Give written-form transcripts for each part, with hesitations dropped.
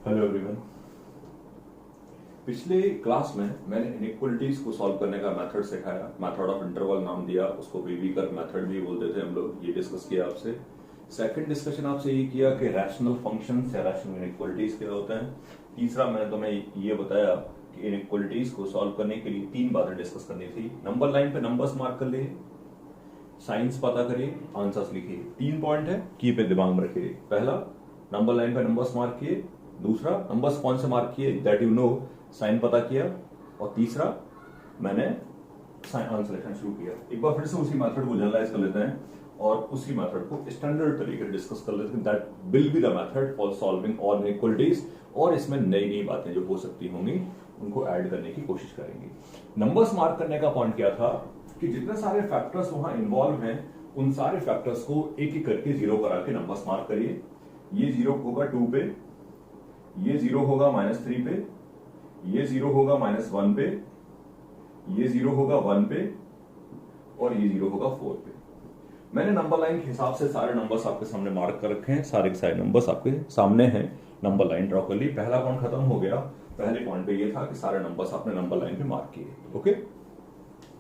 Hello everyone. पिछले class में मैंने इनइक्वालिटीज को सॉल्व करने का मेथड सिखाया, मेथड ऑफ इंटरवल नाम दिया, उसको बेबी कर्व मेथड भी बोलते थे हम लोग। ये डिस्कस किया आपसे। सेकंड डिस्कशन आपसे ये किया कि रैशनल फंक्शंस या रैशनल इनइक्वालिटीज क्या होते हैं। तीसरा मैंने तुम्हें ये बताया कि इनइक्वालिटीज को सॉल्व करने के लिए तीन बातें डिस्कस करनी थी। नंबर लाइन पे नंबर्स मार्क कर लिए, साइंस पता करिए, आंसर्स लिखिए। तीन पॉइंट है, की पे दिमाग में रखिए। पहला, नंबर लाइन पे नंबर्स मार्क किए। दूसरा, नंबर्स कौन से मार्क किए दैट यू नो, साइन पता किया। और तीसरा, मैंने आंसर लिखना शुरू किया। एक बार फिर से उसी मेथड को जनरलाइज कर लेते हैं और उसी मेथड को स्टैंडर्ड तरीके से डिस्कस कर लेते हैं। That will be the method for solving all inequalities. और इसमें नई नई बातें जो हो सकती होंगी उनको ऐड करने की कोशिश करेंगे। नंबर्स मार्क करने का पॉइंट क्या था कि जितने सारे फैक्टर्स वहां इन्वॉल्व हैं उन सारे फैक्टर्स को एक एक करके जीरो करा के नंबर्स मार्क करिए। ये जीरो होगा 2 पे, ये जीरो होगा -3 पे, ये जीरो होगा -1 पे, ये जीरो होगा 1 पे और ये जीरो होगा 4 पे। मैंने नंबर लाइन के हिसाब से सारे नंबर्स आपके सामने मार्क कर रखे हैं। सारे के सारे नंबर्स आपके सामने हैं। नंबर लाइन ड्रॉ कर ली। पहला पॉइंट खत्म हो गया। पहले पॉइंट पे ये था कि सारे नंबर्स आपने नंबर लाइन पे मार्क किए। ओके,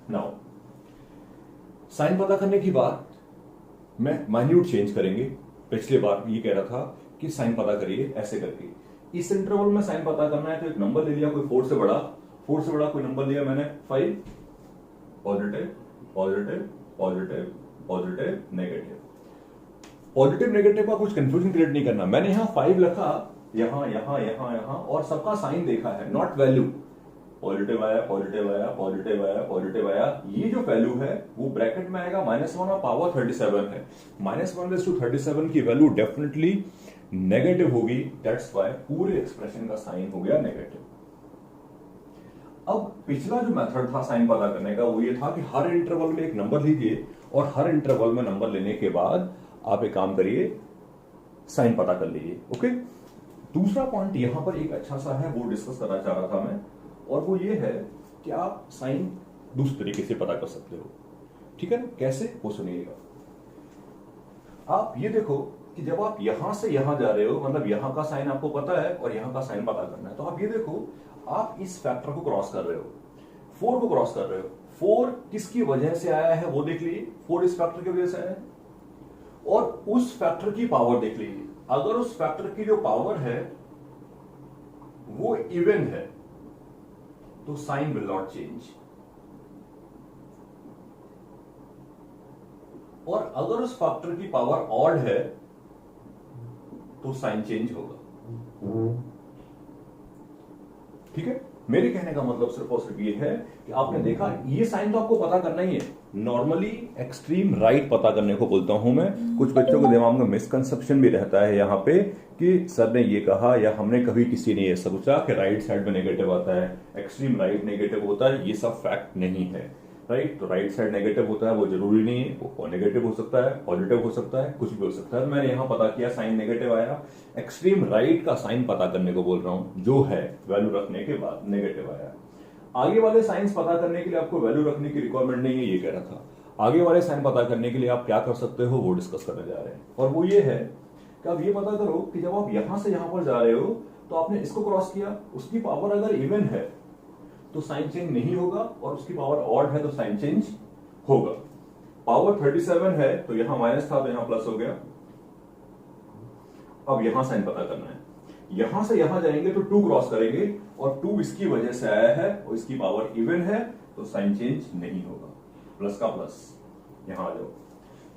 नाउ साइन पता करने की बात मैं माइन्यूट चेंज करेंगे। पिछले बार ये कह रहा था कि साइन पता करिए ऐसे करके। इस इंटरवल में साइन पता करना है तो एक नंबर ले लिया कोई 4 से बड़ा, 4 से बड़ा कोई नंबर लिया मैंने 5, positive positive positive positive negative. Positive negative का कुछ कंफ्यूजन क्रिएट नहीं करना। मैंने यहां 5 लिखा, यहां यहां यहां यहां और सबका साइन देखा है, नॉट वैल्यू। पॉजिटिव आया, पॉजिटिव आया, पॉजिटिव आया, पॉजिटिव आया। ये जो वैल्यू है वो ब्रैकेट में आएगा -1 और पावर 37 है। -1/37 की वैल्यू डेफिनेटली नेगेटिव होगी। दैट्स व्हाई पूरे एक्सप्रेशन का साइन हो गया नेगेटिव। अब पिछला जो मेथड था साइन पता करने का वो ये था कि हर इंटरवल में एक नंबर लीजिए और हर इंटरवल में नंबर लेने के बाद आप एक काम करिए, साइन पता कर लीजिए। ओके, दूसरा पॉइंट यहां पर एक अच्छा सा है, वो डिस्कस करना चाह रहा था मैं, और वो ये है कि आप साइन दूसरे तरीके से पता कर सकते हो। ठीक है ना? कैसे, वो सुनिएगा। आप ये देखो कि जब आप यहां से यहां जा रहे हो, मतलब यहां का साइन आपको पता है और यहां का साइन पता करना है, तो आप ये देखो आप इस फैक्टर को क्रॉस कर रहे हो, 4 को क्रॉस कर रहे हो। 4 किसकी वजह से आया है वो देख लीजिए। 4 इस फैक्टर की वजह से आया है और उस फैक्टर की पावर देख लीजिए। अगर उस फैक्टर की जो पावर है वो इवन है तो साइन विल नॉट चेंज, और अगर उस फैक्टर की पावर ऑड है तो साइन चेंज होगा। ठीक है, मेरे कहने का मतलब सिर्फ और सिर्फ ये है कि आपने देखा ये साइन तो आपको पता करना ही है। नॉर्मली एक्सट्रीम राइट पता करने को बोलता हूं मैं। कुछ बच्चों के दिमाग में मिसकंसेप्शन भी रहता है यहाँ पे कि सर ने ये कहा या हमने कभी किसी ने ये सोचा कि राइट साइड में नेगेटिव आता है, एक्सट्रीम राइट नेगेटिव होता है। ये सब फैक्ट नहीं है। राइट, तो राइट साइड नेगेटिव होता है वो जरूरी नहीं है, वो नेगेटिव हो सकता है, पॉजिटिव हो सकता है, कुछ भी हो सकता है। मैंने यहां पता किया साइन नेगेटिव आया। एक्सट्रीम राइट का साइन पता करने को बोल रहा हूं, जो है वैल्यू रखने के बाद नेगेटिव आया। आगे वाले साइंस पता करने के लिए आपको वैल्यू रखने की रिक्वायरमेंट नहीं है, ये कह रहा था। आगे वाले साइन पता करने के लिए आप क्या कर सकते हो वो डिस्कस करने जा रहे हैं, और वो ये है कि आप ये पता करो कि जब आप यहां से यहां पर जा रहे हो तो आपने इसको क्रॉस किया, उसकी पावर अगर इवन है तो साइन चेंज नहीं होगा, और उसकी पावर ऑड है तो साइन चेंज होगा। पावर 37 है तो यहां माइनस था तो यहां प्लस हो गया। अब यहां साइन पता करना है। यहां से यहां जाएंगे तो 2 क्रॉस करेंगे और 2 इसकी वजह से आया है और इसकी पावर इवन है तो साइन चेंज नहीं होगा। प्लस का प्लस, यहां आ जाओ।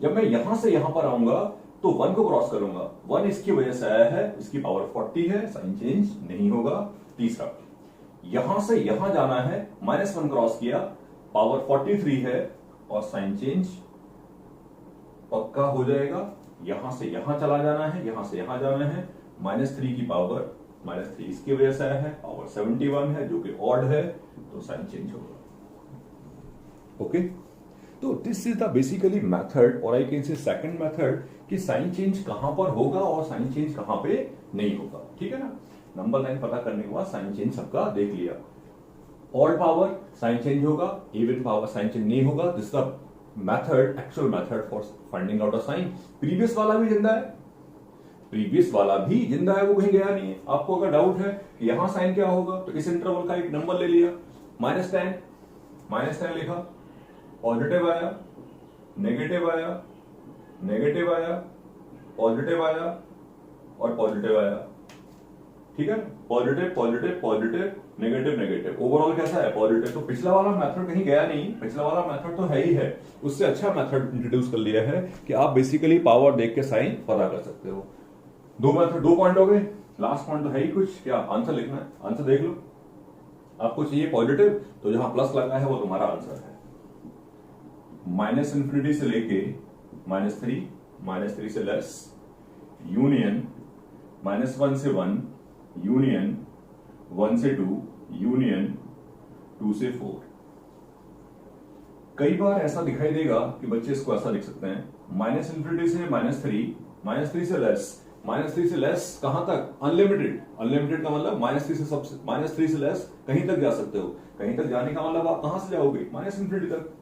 जब मैं यहां से यहां पर आऊंगा तो 1 को क्रॉस करूंगा, 1 इसकी वजह से आया है, इसकी पावर 40 है, साइन चेंज नहीं होगा। तीसरा, यहां से यहां जाना है, -1 क्रॉस किया, पावर 43 है और साइन चेंज पक्का हो जाएगा। यहां से यहां चला जाना है, यहां से यहां जाना है, -3 की पावर, -3 इसकी वजह से आया है, पावर 71 है जो कि ऑड है तो साइन चेंज होगा। ओके, तो this is the basically method, और I can say second method कि साइन चेंज कहां पर होगा और साइन चेंज कहां पे नहीं होगा। ठीक है ना? नंबर लाइन पता करने के बाद साइन चेंज सबका देख लिया। ऑड पावर साइन चेंज होगा, इवन पावर साइन चेंज नहीं होगा। This the method, actual method for finding out a sign. Previous वाला भी जिंदा है, प्रीवियस वाला भी जिंदा है, वो कहीं गया नहीं है। आपको अगर डाउट है कि यहां साइन क्या होगा, तो इस इंटरवल का एक नंबर ले लिया, -10 लिखा, पॉजिटिव आया, नेगेटिव आया, नेगेटिव आया, पॉजिटिव आया और पॉजिटिव आया। ठीक है, positive positive positive, negative negative, overall कैसा है, पॉजिटिव। तो पिछला वाला मेथड कहीं गया नहीं, पिछला वाला मेथड तो है ही है। उससे अच्छा मेथड इंट्रोड्यूस कर लिया है कि आप बेसिकली पावर देख के साइन पता कर सकते हो। दो मेथड, 2 पॉइंट हो गए, लास्ट पॉइंट तो है ही कुछ, क्या आंसर लिखना है, आंसर देख लो। आपको चाहिए पॉजिटिव, तो जहां प्लस लगा है वो तुम्हारा आंसर है। -∞ से लेके -3 से लेस, यूनियन -1 से 1, यूनियन 1 से 2, यूनियन 2 से 4। कई बार ऐसा दिखाई देगा कि बच्चे इसको ऐसा लिख सकते हैं, -∞ से -3 से लेस, -3 से लेस कहां तक, अनलिमिटेड। अनलिमिटेड का मतलब -3 से लेस कहीं तक जा सकते हो। कहीं तक जाने का मतलब आप कहां से जाओगे, -∞ तक।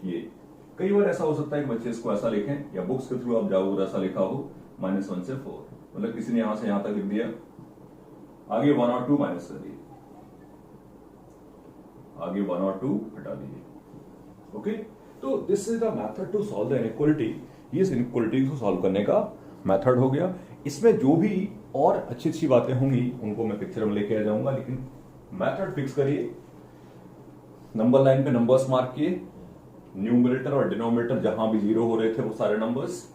ये कई बार ऐसा हो सकता है कि बच्चे इसको ऐसा लिखें, या बुक्स के थ्रू आप जाओगे ऐसा लिखा हो, -1 से 4, मतलब किसी ने यहां से यहां तक लिख दिया, आगे 1 और 2 माइनस कर दिए, आगे 1 और 2 हटा दिए। ओके, तो this is the method to solve the inequality. ये इस इनइक्वालिटी को सॉल्व करने का मेथड हो गया। इसमें जो भी और अच्छी अच्छी बातें होंगी उनको मैं पिक्चर में लेके आ जाऊंगा, लेकिन मेथड फिक्स करिए। नंबर लाइन पे नंबर्स मार्क किए, न्यूमरेटर और डिनोमिनेटर जहां भी 0 हो रहे थे वो सारे नंबर्स।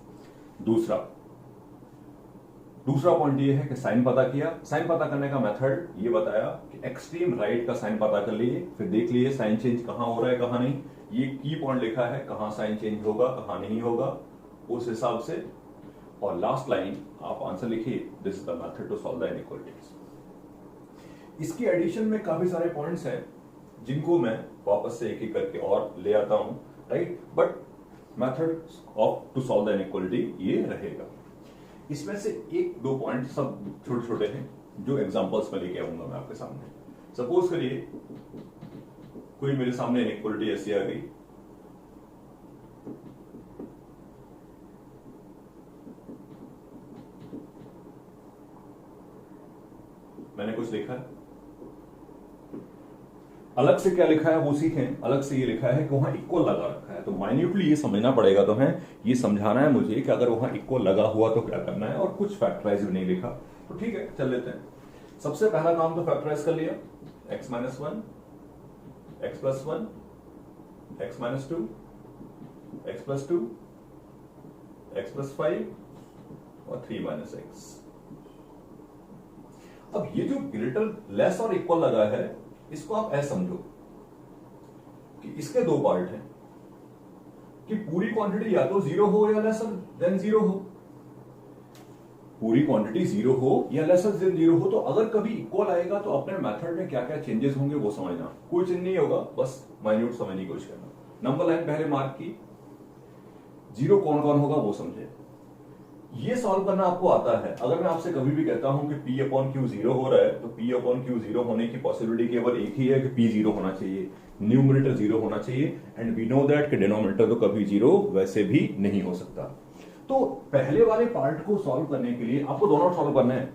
दूसरा पॉइंट ये है कि साइन पता किया। साइन पता करने का मेथड ये बताया कि एक्सट्रीम राइट का साइन पता कर लिए, फिर देख लिए साइन चेंज कहां हो रहा है कहां नहीं। ये की पॉइंट लिखा है, कहां साइन चेंज होगा कहां नहीं होगा, उस हिसाब से। और लास्ट लाइन आप आंसर लिखिए, this is the method to solve the inequalities. इसकी एडिशन में काफी सारे पॉइंट्स हैं जिनको मैं वापस से एक एक करके और ले आता हूं, right. But method of to solve the inequality ये रहेगा। इसमें से 1-2 पॉइंट सब छोटे छोटे हैं जो एग्जांपल्स में लेके आऊंगा मैं आपके सामने। सपोज करिए कोई मेरे सामने इनइक्वालिटी ऐसी आ गई, मैंने कुछ लिखा है, अलग से क्या लिखा है वो सीखें। अलग से ये लिखा है कि वहां इक्वल लगा रखा है, तो माइन्यूटली ये समझना पड़ेगा तुम्हें। ये समझाना है मुझे कि अगर वहां इक्वल लगा हुआ तो क्या करना है, और कुछ फैक्टराइज भी नहीं लिखा। तो ठीक है, चल लेते हैं। सबसे पहला काम तो फैक्टराइज कर लिया, x - 1, x + 1, x - 2, x + 2, x + 5 और 3 - x। अब ये जो ग्रेटर लेस और इक्वल लगा है, इसको आप ऐसे समझो कि इसके 2 पार्ट हैं कि पूरी क्वांटिटी या तो 0 हो या लेसर देन 0 हो। पूरी क्वांटिटी 0 हो या लेसर देन 0 हो। तो अगर कभी इक्वल आएगा तो अपने मेथड में क्या क्या चेंजेस होंगे वो समझना। कोई चेंज नहीं होगा, बस माइन्यूट समझने की कोशिश करना। नंबर लाइन पहले मार्क की, 0 कौन कौन होगा वो समझे। ये सॉल्व करना आपको आता है। अगर मैं आपसे कभी भी कहता हूं कि P/Q 0 हो रहा है, तो P/Q 0 होने की पॉसिबिलिटी केवल एक ही है कि P 0 होना चाहिए, न्यूमरेटर 0 होना चाहिए। एंड वी नो दैट कि डिनोमिनेटर तो कभी 0 वैसे भी नहीं हो सकता। तो पहले वाले पार्ट को सॉल्व करने के लिए आपको दोनों सॉल्व करना है।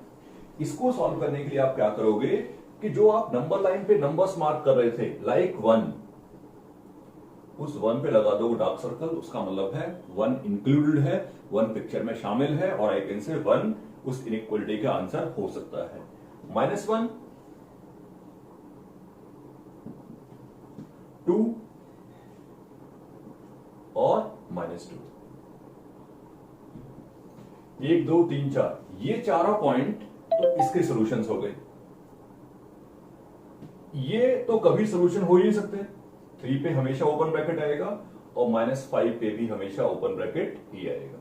इसको सॉल्व करने के लिए आप क्या करोगे कि जो आप नंबर लाइन पे नंबर्स मार्क कर रहे थे, लाइक 1, उस 1 पे लगा दो डार्क सर्कल। उसका मतलब है 1 इंक्लूडेड है, 1 पिक्चर में शामिल है, और आई कैन से 1 उस इनइक्वालिटी का आंसर हो सकता है। -1, 2 और -2। 1, 2, 3, 4 ये चारों पॉइंट तो इसके सॉल्यूशंस हो गए। ये तो कभी सॉल्यूशन हो ही नहीं सकते। 3 पे हमेशा ओपन ब्रैकेट आएगा और -5 पे भी हमेशा ओपन ब्रैकेट ही आएगा।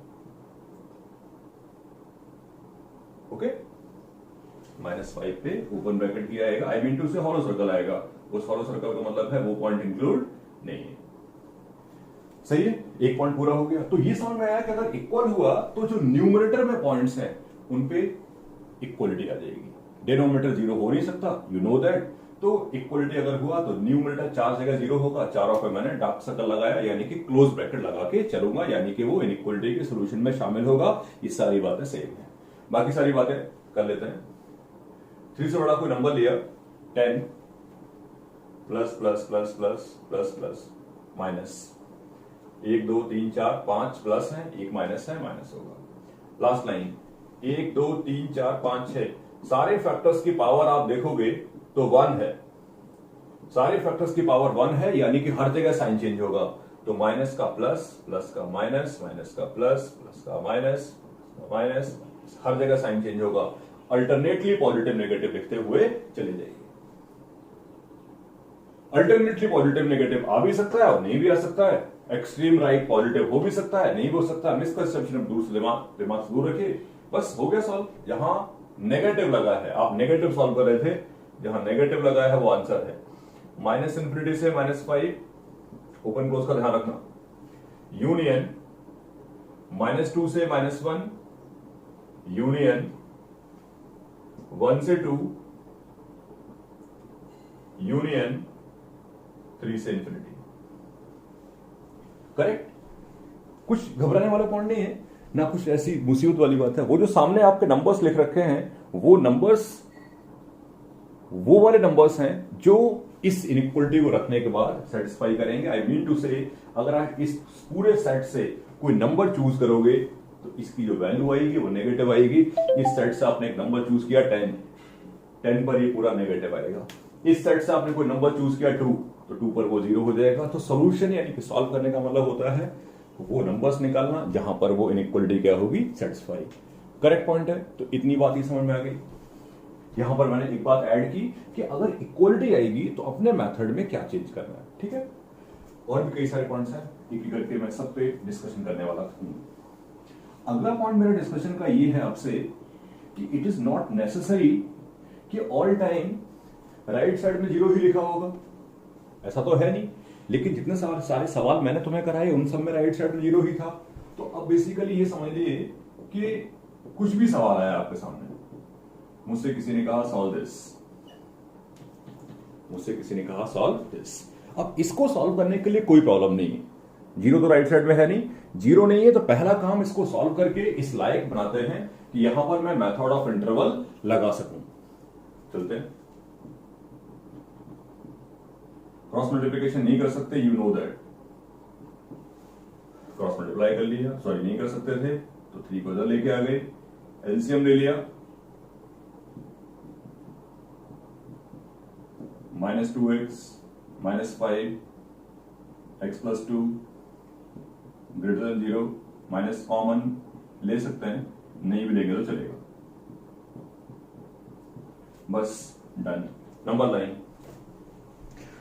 ओके, -5 पे ओपन ब्रैकेट ही आएगा, आई मीन टू से हॉलो सर्कल आएगा। उस हॉलो सर्कल का मतलब है वो पॉइंट इंक्लूड नहीं है। सही है, एक पॉइंट पूरा हो गया। तो ये समझ में आया कि अगर इक्वल हुआ तो जो न्यूमरेटर में पॉइंट्स हैं उन पे इक्वलिटी आ जाएगी। डिनोमिनेटर 0 हो नहीं सकता, यू नो दैट। तो इक्वलिटी अगर हुआ तो न्यूमरेटर 4 जगह 0 होगा, चारों पे मैंने डार्क सर्कल लगाया, यानी कि क्लोज ब्रैकेट लगा के चलूंगा, यानी कि वो इनइक्वलिटी के सॉल्यूशन में शामिल होगा। ये सारी बातें सेम है। बाकी सारी बातें कर लेते हैं। 3 से बड़ा कोई नंबर लिया, 10 plus plus plus plus plus plus minus 1 2 3 4 5 plus है, 1 माइनस है, माइनस होगा। लास्ट लाइन 1 2 3 4 5 6 सारे फैक्टर्स की पावर आप देखोगे तो 1 है, सारे फैक्टर्स की पावर 1 है, यानी कि हर जगह साइन चेंज होगा। तो माइनस का प्लस, प्लस का माइनस, माइनस का प्लस, प्लस का माइनस, माइनस, हर जगह साइन चेंज होगा। अल्टरनेटली पॉजिटिव नेगेटिव लिखते हुए चले जाइए। अल्टरनेटली पॉजिटिव नेगेटिव आ भी सकता है और नहीं भी आ सकता है। एक्सट्रीम राइट पॉजिटिव हो भी सकता है, नहीं भी हो सकता है। मिसकंसेप्शन दूर से दिमाग से दूर रखिए, बस हो गया सॉल्व। जहां नेगेटिव लगा है, आप नेगेटिव सॉल्व कर रहे थे, जहां नेगेटिव लगा है वो आंसर है। माइनस इंफिनिटी से -5 ओपन क्लोज का ध्यान रखना, यूनियन -2 से -1, यूनियन 1 से 2, यूनियन 3 से इंफिनिटी। करेक्ट? कुछ घबराने वाला पॉइंट नहीं है ना, कुछ ऐसी मुसीबत वाली बात है। वो जो सामने आपके नंबर्स लिख रखे हैं, वो नंबर्स वो वाले नंबर्स हैं जो इस इनइक्वलिटी को रखने के बाद सेटिस्फाई करेंगे। आई मीन टू से, अगर आप इस पूरे सेट से कोई नंबर चूज करोगे तो इसकी जो वैल्यू आएगी वो नेगेटिव आएगी। इस सेट से आपने एक नंबर चूज किया 10 पर ये पूरा नेगेटिव आएगा। इस सेट से आपने कोई नंबर चूज किया 2, तो 2 पर वो 0 हो जाएगा। तो सोल्यूशन यानी कि सॉल्व करने का मतलब होता है वो नंबर्स निकालना जहां पर वो इनइक्वलिटी क्या होगी, सेटिस्फाई। करेक्ट पॉइंट है। तो इतनी बात ही समझ में आ गई। यहां पर मैंने एक बात ऐड की कि अगर इक्वलिटी आएगी तो अपने मेथड में क्या चेंज करना है। ठीक है, और भी कई सारे पॉइंट्स हैं, एक करके मैं सब पे डिस्कशन करने वाला हूं। अगला पॉइंट मेरे डिस्कशन का ये है आपसे कि इट इज नॉट नेसेसरी कि ऑल टाइम राइट साइड में 0 ही लिखा होगा, ऐसा तो है नहीं। लेकिन जितने सारे सवाल मैंने तुम्हें कराए उन सब में राइट साइड में 0 ही था। तो अब बेसिकली ये समझ लीजिए कि कुछ भी सवाल आया आपके सामने, मुझसे किसी ने कहा सॉल्व दिस, मुझसे किसी ने कहा सॉल्व दिस। अब इसको सॉल्व करने के लिए कोई प्रॉब्लम नहीं है, 0 तो राइट साइड में है नहीं, 0 नहीं है, तो पहला काम इसको सॉल्व करके इस लायक बनाते हैं कि यहां पर मैं मेथड ऑफ इंटरवल लगा सकूं। चलते हैं। क्रॉस मल्टीप्लिकेशन नहीं कर सकते, you know that. Cross multiply कर लिया, सॉरी नहीं कर सकते थे तो 3 को इधर लेके आ गए, एलसीएम ले लिया, -2x -5 x + 2 > 0 माइनस कॉमन ले सकते हैं, नहीं भी लेंगे तो चलेगा। बस डन। नंबर लाइन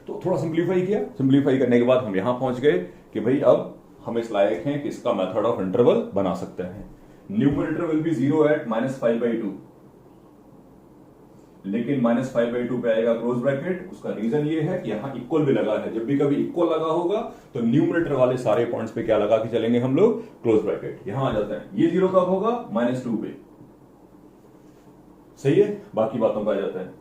तो थोड़ा सिंप्लीफाई किया, सिंप्लीफाई करने के बाद हम यहां पहुंच गए कि भाई अब हम इस लायक हैं कि इसका मेथड ऑफ इंटरवल बना सकते हैं। न्यूमरेटर विल बी 0 एट -5/2, लेकिन -5/2 पे आएगा क्लोज ब्रैकेट। उसका रीजन ये है कि यहां इक्वल भी लगा है, जब भी कभी इक्वल लगा होगा तो न्यूमरेटर वाले सारे पॉइंट्स पे क्या लगा के चलेंगे हम लोग, क्लोज ब्रैकेट। यहां आ जाते हैं, ये 0 कब होगा, -2 पे। सही है, बाकी बातों पे आ जाते हैं,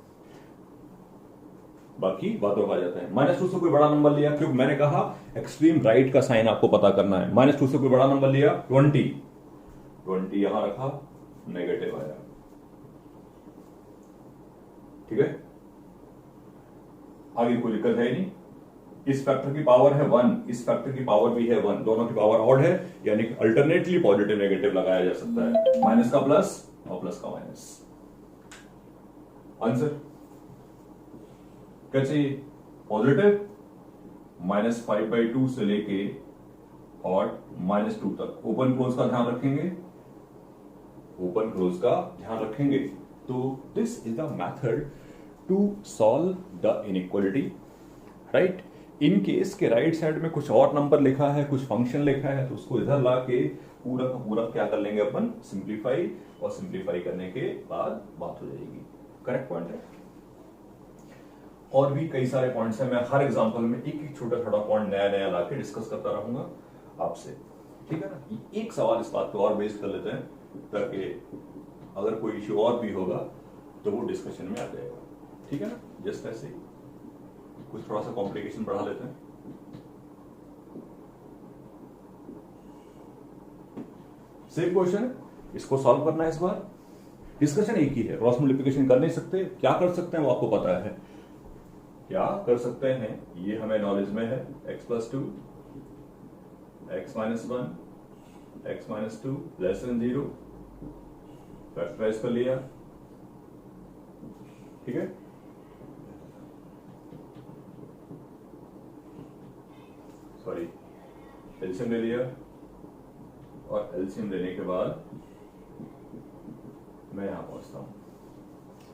बाकी बातों का आ जाता है। -2 से कोई बड़ा नंबर लिया, क्योंकि मैंने कहा एक्सट्रीम राइट का साइन आपको पता करना है। -2 से कोई बड़ा नंबर लिया 20 यहां रखा, नेगेटिव आया। ठीक है, आगे कोई दिक्कत है नहीं। इस फैक्टर की पावर है 1, इस फैक्टर की पावर भी है 1, दोनों की पावर ऑड है, यानी कि अल्टरनेटली पॉजिटिव नेगेटिव लगाया जा सकता है। माइनस का प्लस और प्लस का माइनस। आंसर क्या चाहिए, पॉजिटिव -5/2 से लेके और -2 तक। ओपन क्लोज का ध्यान रखेंगे, ओपन क्लोज का ध्यान रखेंगे। तो this is the method to solve the inequality, right. In case के राइट साइड में कुछ और नंबर लिखा है, कुछ फंक्शन लिखा है, तो उसको इधर ला के पूरा का पूरा क्या कर लेंगे अपन, सिंप्लीफाई, और सिंप्लीफाई करने के बाद बात हो जाएगी। करेक्ट पॉइंट है। और भी कई सारे पॉइंट्स हैं, मैं हर एग्जांपल में एक एक छोटा छोटा पॉइंट नया नया लाके डिस्कस करता रहूंगा आपसे, ठीक है ना। एक सवाल इस बात को और बेस कर लेते हैं, ताकि अगर कोई इश्यू और भी होगा तो वो डिस्कशन में आ जाएगा, ठीक है ना। जस्ट ऐसे कुछ थोड़ा सा कॉम्प्लिकेशन बढ़ा लेते हैं। सेम क्वेश्चन, इसको सॉल्व करना है इस बार। डिस्कशन एक ही है, क्रॉस मल्टीप्लिकेशन कर नहीं सकते, क्या कर सकते हैं वो आपको पता है। क्या कर सकते हैं ये हमें नॉलेज में है, x+2 x-1 x-2 less than 0 factorise कर लिया, ठीक है। सॉरी, एलसीएम ले लिया और एलसीएम लेने के बाद मैं यहां पहुंचता हूं।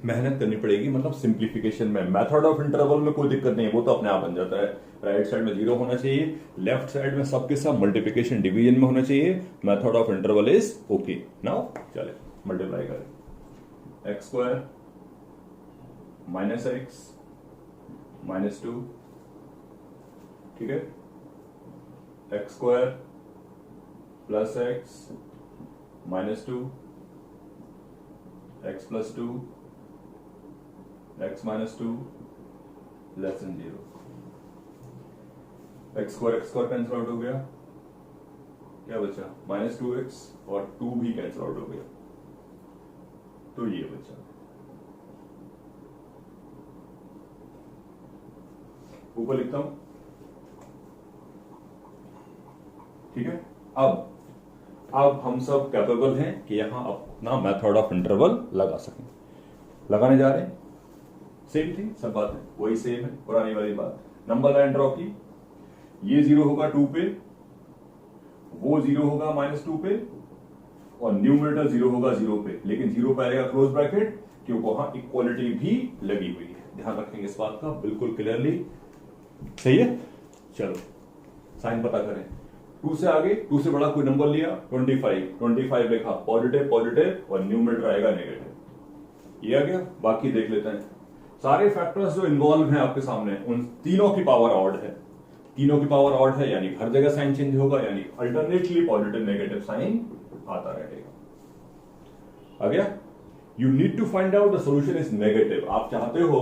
मेहनत करनी पड़ेगी, मतलब सिंप्लीफिकेशन में, मेथड ऑफ इंटरवल में कोई दिक्कत नहीं है, वो तो अपने आप बन जाता है। राइट साइड में 0 होना चाहिए, लेफ्ट साइड में सबके सब मल्टीप्लिकेशन डिवीजन में होना चाहिए। Method of interval is okay. Now चले मल्टीप्लाई करें, x² - x -2, ठीक है, x² + x -2 x+2 x -2 less than 0। x² cancel out हो गया, क्या बचा, -2x और 2 भी कैंसिल आउट हो गया, तो ये बचा। ऊपर लिखता हूं, ठीक है। अब हम सब कैपेबल हैं कि यहां अपना मेथड ऑफ इंटरवल लगा सकें। लगाने जा रहे हैं, सेम थिंग, सब बात है वही सेम है, पुरानी वाली बात। नंबर लाइन ड्रॉ की, ये 0 होगा 2 पे, वो 0 होगा -2 पे, और न्यूमरेटर 0 होगा 0 पे, लेकिन 0 पे आएगा क्लोज ब्रैकेट, क्योंकि वहां इक्वालिटी भी लगी हुई है। ध्यान रखेंगे इस बात का बिल्कुल क्लियरली, सही है। चलो साइन पता करें, 2 से आगे, 2 से बड़ा कोई नंबर लिया, 25 लिखा, पॉजिटिव और न्यूमरेटर आएगा नेगेटिव, ये आ गया। बाकी देख लेते हैं, सारे फैक्टर्स जो इन्वॉल्व हैं आपके सामने, उन तीनों की पावर ऑड है, तीनों की पावर ऑड है, यानी हर जगह साइन चेंज होगा, यानी अल्टरनेटली पॉजिटिव नेगेटिव साइन आता रहेगा। आ गया। You need to find out the solution is negative, आप चाहते हो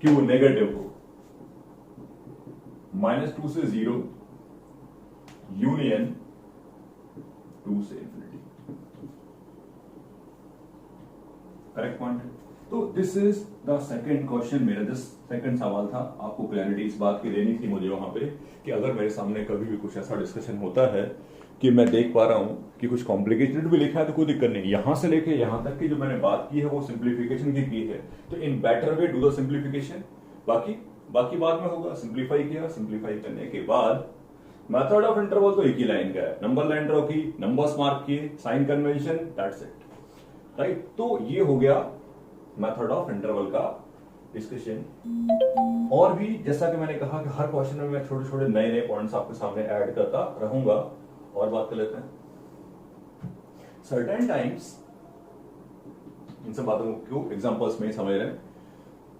कि वो नेगेटिव हो, -2 से 0 यूनियन 2 से इंफिनिटी, करेक्ट पॉइंट है। तो this is the second question, मेरा जो सेकंड सवाल था, आपको क्लैरिटी इस बात की देनी थी मुझे वहां पे कि अगर मेरे सामने कभी भी कुछ ऐसा डिस्कशन होता है कि मैं देख पा रहा हूं कि कुछ कॉम्प्लिकेटेड भी लिखा है तो कोई दिक्कत नहीं, यहां से लेके यहां तक की जो मैंने बात की है वो सिंप्लीफिकेशन की है, तो in better way do the simplification. बाकी बाद में होगा, सिंप्लीफाई किया, सिंप्लीफाई करने के बाद मेथड ऑफ इंटरवल तो एक ही लाइन का है, नंबर लाइन ड्रॉ की, नंबर्स मार्क किए, sign convention, that's it, right. तो ये हो गया मेथड ऑफ इंटरवल का डिस्कशन। और भी जैसा कि मैंने कहा कि हर क्वेश्चन में मैं छोटे छोटे नए पॉइंट्स आपके सामने ऐड करता रहूंगा। और बात कर लेते हैं, सर्टेन टाइम्स, इन सब बातों को क्यों एग्जांपल्स में ही समझ रहे हैं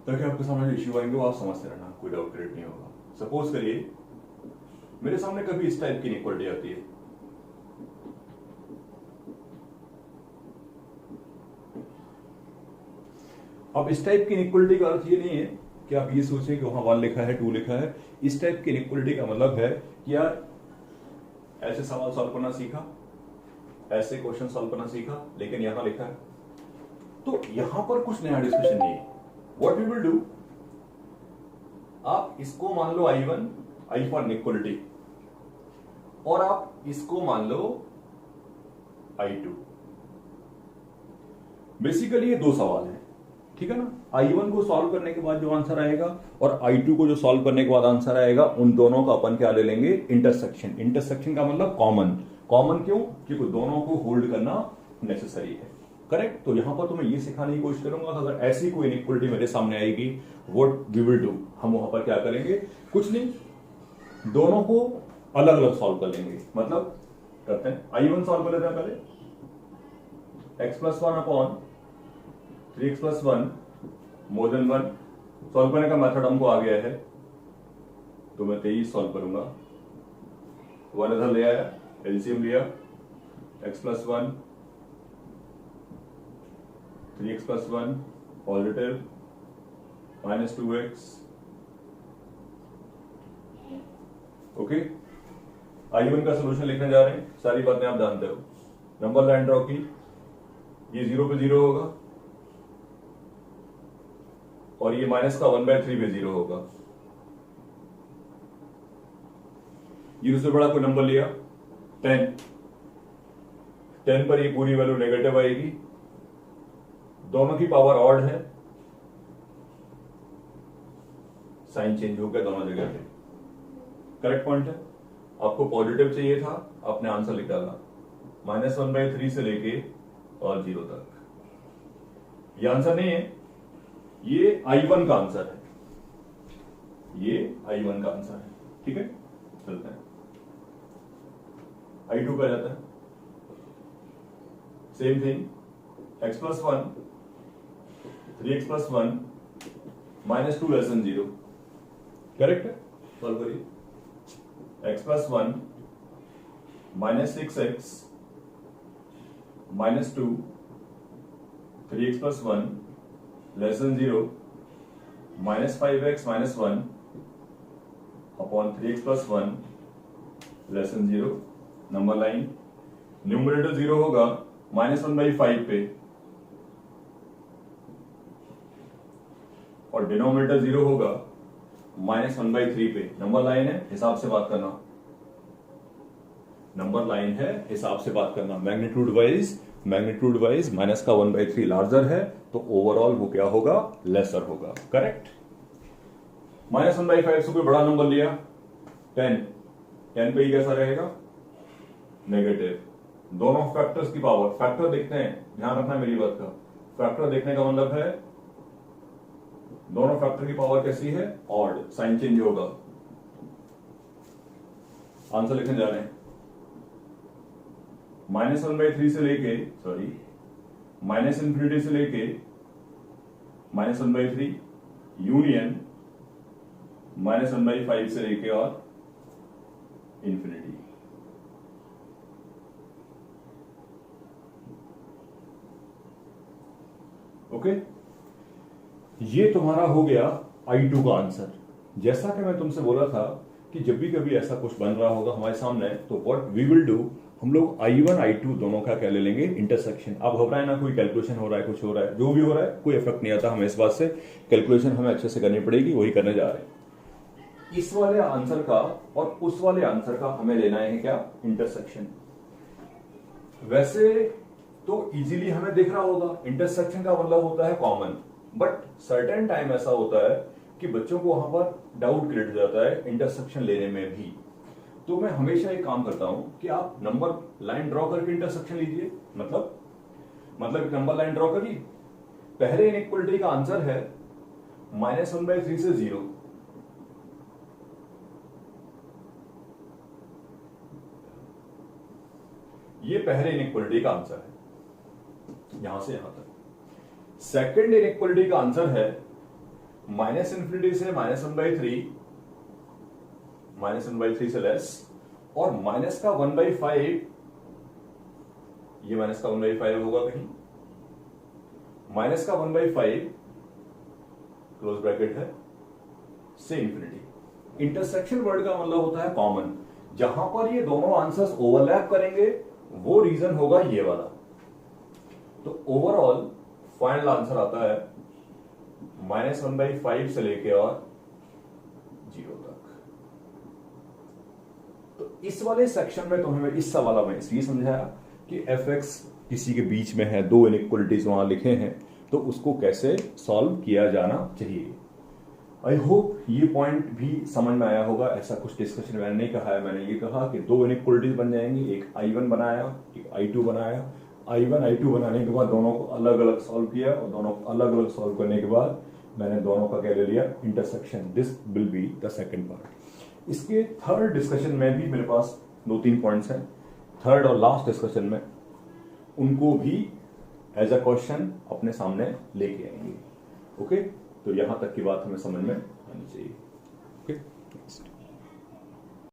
ताकि आपके सामने जो इश्यू आएंगे वो आप समझते रहना, कोई डाउट क्रिएट नहीं होगा। सपोज करिए मेरे सामने कभी इस टाइप की इनइक्वालिटी आती है, अब इस टाइप की इनइक्वालिटी का अर्थ ये नहीं है कि आप ये सोचें कि वहां 1 लिखा है 2 लिखा है। इस टाइप की इनइक्वालिटी का मतलब है कि यार ऐसे सवाल सॉल्व करना सीखा, ऐसे क्वेश्चन सॉल्व करना सीखा, लेकिन यहां लिखा है, तो यहां पर कुछ नया डिस्कशन नहीं है। व्हाट वी विल डू, आप इसको मान लो I1, I फॉर इनइक्वालिटी, और आप इसको मान लो I2। बेसिकली ये दो सवाल हैं, ठीक है ना। I1 को सॉल्व करने के बाद जो आंसर आएगा और I2 को जो सॉल्व करने के बाद आंसर आएगा, उन दोनों का अपन क्या ले लेंगे, इंटरसेक्शन। इंटरसेक्शन का मतलब कॉमन क्यों, क्योंकि दोनों को होल्ड करना नेसेसरी है, करेक्ट। तो यहां पर तो मैं ये सिखाने की कोशिश करूंगा अगर ऐसी कोई इनइक्वालिटी मेरे सामने आएगी, व्हाट वी विल डू, हम वहां पर क्या करेंगे, कुछ नहीं, दोनों को अलग अलग सॉल्व कर लेंगे। मतलब करते हैं, I1 सॉल्व कर लेते हैं पहले, x+1 upon 3x+1 more than 1 solve करने का मेथड हमको आ गया है, तो मैं 23 सॉल्व करूंगा। 1 इधर ले आया, एलसीएम लिया, x+1 3x+1 positive -2x, okay. I1 का सोल्यूशन लिखने जा रहे हैं, सारी बातें आप जानते हो। नंबर लाइन ड्रॉ की, ये 0 पे 0 होगा, और ये माइनस का 1/3 पे 0 होगा। 0 से बड़ा कोई नंबर लिया 10 पर ये पूरी वैल्यू नेगेटिव आएगी। दोनों की पावर ऑड है, साइन चेंज हो गया दोनों जगह पे। करेक्ट पॉइंट है। आपको पॉजिटिव चाहिए था, आपने आंसर लिख डाला -1/3 से लेके और 0 तक। ये आंसर नहीं है, ये I1 का आंसर है, ये I1 का आंसर है। ठीक है, चलते हैं। I2 पे जाता है। Same thing, x+1 3x + 1 -2 < 0। Correct है, सॉल्व करिए। x+1 -6x -2 3x + 1 < 0 -5x -1 upon 3x + 1 < 0। Number line, numerator 0 होगा -1/5 पे और डिनोमिनेटर 0 होगा -1/3 पे। नंबर लाइन है, हिसाब से बात करना। नंबर लाइन है, हिसाब से बात करना। मैग्नीट्यूड वाइज माइनस का 1/3 लार्जर है, तो ओवरऑल वो क्या होगा, लेसर होगा। करेक्ट। -1/5 से कोई बड़ा नंबर लिया 10 पे ही कैसा रहेगा, नेगेटिव। दोनों फैक्टर्स की पावर, फैक्टर देखते हैं, ध्यान रखना मेरी बात का। फैक्टर देखने का मतलब है दोनों फैक्टर की पावर कैसी है, ऑड, साइन चेंज होगा। आंसर लिखने जा रहे हैं। -1/3 से लेके -∞ से लेके -1/3 यूनियन -1/5 से लेके और इंफिनिटी। ओके, ये तुम्हारा हो गया I2 का आंसर। जैसा कि मैं तुमसे बोला था कि जब भी कभी ऐसा कुछ बन रहा होगा हमारे सामने, तो व्हाट वी विल डू, हम लोग I1 I2 दोनों का क्या ले लेंगे, इंटरसेक्शन। आप घबराए ना, कोई कैलकुलेशन हो रहा है, कुछ हो रहा है, जो भी हो रहा है कोई इफेक्ट नहीं आता हमें इस बात से। कैलकुलेशन हमें अच्छे से करनी पड़ेगी, वही करने जा रहे हैं। इस वाले आंसर का और उस वाले आंसर का हमें लेना है क्या, इंटरसेक्शन। वैसे तो इजीली हमें दिख रहा होगा, इंटरसेक्शन का मतलब होता है कॉमन, बट सर्टेन टाइम ऐसा होता है कि बच्चों को वहां पर डाउट क्रिएट हो जाता है इंटरसेक्शन लेने में भी। तो मैं हमेशा एक काम करता हूं कि आप नंबर लाइन ड्रॉ करके इंटरसेक्शन लीजिए। मतलब एक नंबर लाइन ड्रॉ करिए। पहले इनइक्वालिटी का आंसर है -1/3 से 0। ये पहले इनइक्वालिटी का आंसर है, यहां से यहां तक। सेकंड इनइक्वालिटी का आंसर है -∞ से -1/3 से लेस और माइनस का 1/5। ये माइनस का 1/5 होगा कहीं, माइनस का 1/5 क्लोज ब्रैकेट है से इंफिनिटी। इंटरसेक्शन वर्ड का मतलब होता है कॉमन। जहां पर ये दोनों आंसर्स ओवरलैप करेंगे वो रीजन होगा ये वाला। तो ओवरऑल फाइनल आंसर आता है -1/5 से लेके और 0 तक। तो इस वाले सेक्शन में तुम्हें इस सवाल में इसलिए समझाया कि fx किसी के बीच में है, दो इनइक्वालिटीज वहां लिखे हैं, तो उसको कैसे सॉल्व किया जाना चाहिए। आई होप ये पॉइंट भी समझ में आया होगा। ऐसा कुछ डिस्कशन मैंने नहीं कहा है, मैंने ये कहा कि दो इनइक्वालिटीज बन जाएंगी, एक I1 बनाया, एक I2 बनाया। I1 I2 बनाने के बाद दोनों को अलग अलग सॉल्व किया और दोनों को अलग अलग सॉल्व करने के बाद मैंने दोनों का क्या ले लिया, intersection. This will be the second part. इसके थर्ड डिस्कशन में भी मेरे पास 2-3 पॉइंट्स हैं। थर्ड और लास्ट डिस्कशन में उनको भी एज अ क्वेश्चन अपने सामने लेके आएंगे। ओके, तो यहां तक की बात हमें समझ में आनी चाहिए। ओके।